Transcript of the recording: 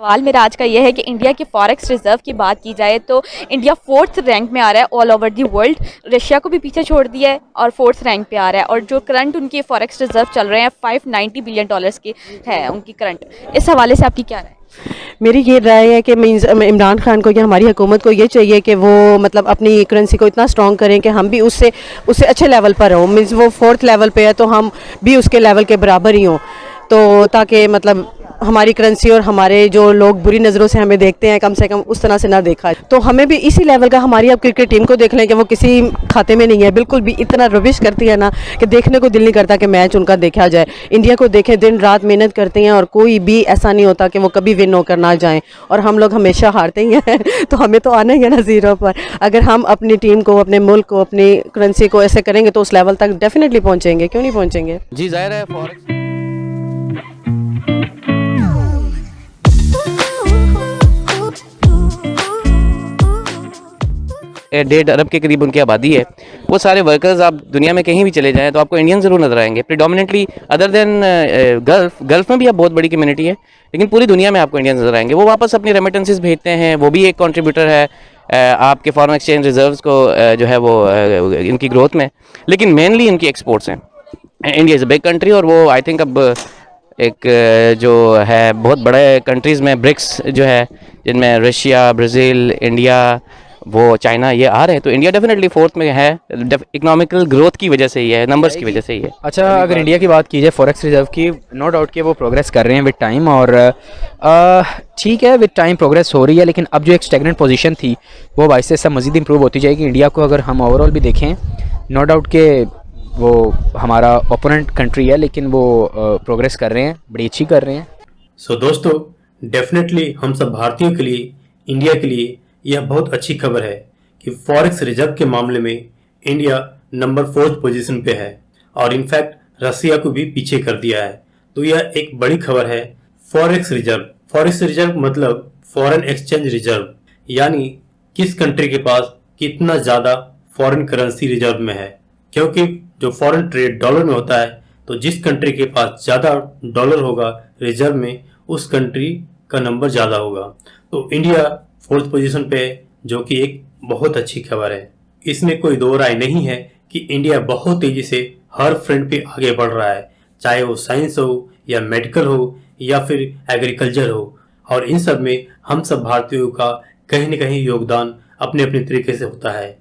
सवाल मेरा आज का ये है कि इंडिया के फॉरेक्स रिजर्व की बात की जाए तो इंडिया 4th रैंक में आ रहा है all over the world. Russia को भी पीछे छोड़ दिया है और 4th रैंक पे आ रहा है। और जो करंट उनके फॉरेक्स रिजर्व चल रहे हैं $590 बिलियन की है उनकी करंट। इस हवाले से आपकी क्या राय है? मेरी ये राय है कि मीन्स इमरान खान को या हमारी हुकूमत को ये चाहिए कि वो मतलब अपनी करेंसी को इतना स्ट्रॉन्ग करें कि हम भी उससे उससे अच्छे लेवल पर हों। मीन्स वो 4th लेवल पे है तो हम भी उसके लेवल के बराबर ही हों, तो ताकि मतलब हमारी करेंसी और हमारे जो लोग बुरी नज़रों से हमें देखते हैं कम से कम उस तरह से ना देखा। तो हमें भी इसी लेवल का, हमारी अब क्रिकेट टीम को देख लें कि वो किसी खाते में नहीं है, बिल्कुल भी इतना रविश करती है ना कि देखने को दिल नहीं करता कि मैच उनका देखा जाए। इंडिया को देखें, दिन रात मेहनत करते हैं और कोई भी ऐसा नहीं होता कि वो कभी विन होकर ना जाएं, और हम लोग हमेशा हारते ही हैं तो हमें तो आना ही है ना ज़ीरो पर। अगर हम अपनी टीम को, अपने मुल्क को, अपनी करेंसी को ऐसे करेंगे तो उस लेवल तक डेफिनेटली पहुँचेंगे, क्यों नहीं पहुँचेंगे। जी जाहिर है फॉरेक्स 1.5 अरब के करीब उनकी आबादी है। वो सारे वर्कर्स आप दुनिया में कहीं भी चले जाएं तो आपको इंडियन ज़रूर नज़र आएंगे। प्रिडोमिनेटली अदर देन गल्फ़ में भी अब बहुत बड़ी कम्युनिटी है, लेकिन पूरी दुनिया में आपको इंडियन नज़र आएंगे। वो वापस अपनी रेमिटेंसेस भेजते हैं, वो भी एक कंट्रीब्यूटर है आपके फॉरेन एक्सचेंज रिजर्व्स को जो है वो इनकी ग्रोथ में। लेकिन मेनली इनकी एक्सपोर्ट्स हैं। India is a big country और वो आई थिंक अब एक जो है बहुत बड़े कंट्रीज़ में ब्रिक्स जो है, जिनमें रशिया, ब्राज़ील, इंडिया, वो चाइना, ये आ रहे हैं। तो इंडिया डेफिनेटली 4th में है, इकोनॉमिकल ग्रोथ की वजह से ही है, नंबर्स की वजह से ही है। अच्छा, अगर इंडिया की बात की जाए फॉरेक्स रिजर्व की, नो डाउट कि वो प्रोग्रेस कर रहे हैं विद टाइम, और ठीक है विद टाइम प्रोग्रेस हो रही है, लेकिन अब जो एक स्टैग्नेंट पोजीशन थी वो वाइस से मज़ीद इंप्रूव होती जाएगी। इंडिया को अगर हम ओवरऑल भी देखें, नो डाउट कि वो हमारा ओपोनेंट कंट्री है, लेकिन वो प्रोग्रेस कर रहे हैं, बड़ी अच्छी कर रहे हैं। सो दोस्तों, डेफिनेटली हम सब भारतीयों के लिए, इंडिया के लिए यह बहुत अच्छी खबर है कि फॉरेक्स रिजर्व के मामले में इंडिया नंबर 4th पोजीशन पे है और इनफैक्ट रसिया को भी पीछे कर दिया है। तो यह एक बड़ी खबर है। फॉरेक्स रिजर्व मतलब फॉरेन एक्सचेंज रिजर्व, यानी किस कंट्री के पास कितना ज़्यादा फॉरेन करेंसी रिजर्व में है। क्योंकि जो फॉरेन ट्रेड डॉलर में होता है, तो जिस कंट्री के पास ज़्यादा डॉलर होगा रिजर्व में, उस कंट्री का नंबर ज़्यादा होगा। तो इंडिया 4th पोजीशन पे, जो कि एक बहुत अच्छी खबर है। इसमें कोई दो राय नहीं है कि इंडिया बहुत तेजी से हर फ्रंट पे आगे बढ़ रहा है, चाहे वो साइंस हो या मेडिकल हो या फिर एग्रीकल्चर हो। और इन सब में हम सब भारतीयों का कहीं न कहीं योगदान अपने अपने तरीके से होता है।